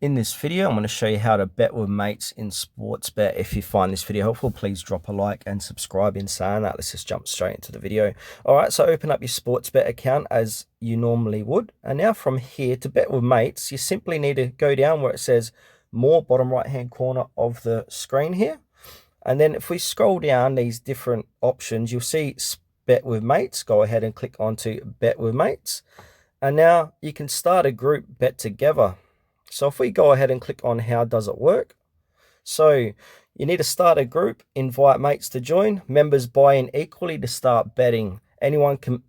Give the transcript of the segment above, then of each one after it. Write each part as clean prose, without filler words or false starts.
In this video, I'm going to show you how to bet with mates in Sportsbet. If you find this video helpful, please drop a like and subscribe. In saying that, let's just jump straight into the video. All right, so open up your Sportsbet account as you normally would. And now from here, to bet with mates, you simply need to go down where it says more, bottom right-hand corner of the screen here. And then if we scroll down these different options, you'll see bet with mates. Go ahead and click onto bet with mates. And now you can start a group bet together. So if we go ahead and click on how does it work. So you need to start a group, invite mates to join, members buy in equally to start betting. Anyone can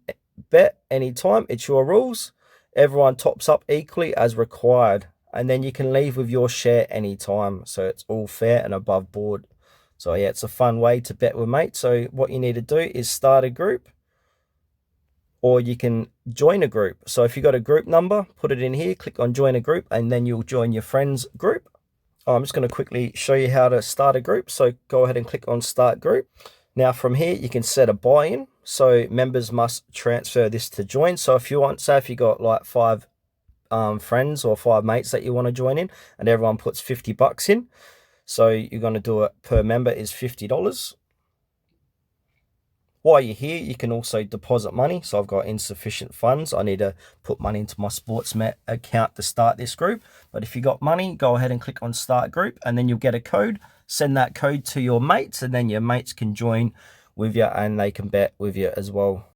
bet anytime, it's your rules. Everyone tops up equally as required. And then you can leave with your share anytime. So it's all fair and above board. So yeah, it's a fun way to bet with mates. So what you need to do is start a group, or you can join a group. So if you got a group number, put it in here, click on join a group, and then you'll join your friends group. I'm just going to quickly show you how to start a group. So go ahead and click on start group. Now from here, you can set a buy-in. So members must transfer this to join. So if you want, say if you got like 5 friends or 5 mates that you want to join in, and everyone puts 50 bucks in. So you're going to do it per member is $50. While you're here, you can also deposit money. So I've got insufficient funds. I need to put money into my Sportsbet account to start this group. But if you got money, go ahead and click on start group, and then you'll get a code. Send that code to your mates, and then your mates can join with you and they can bet with you as well.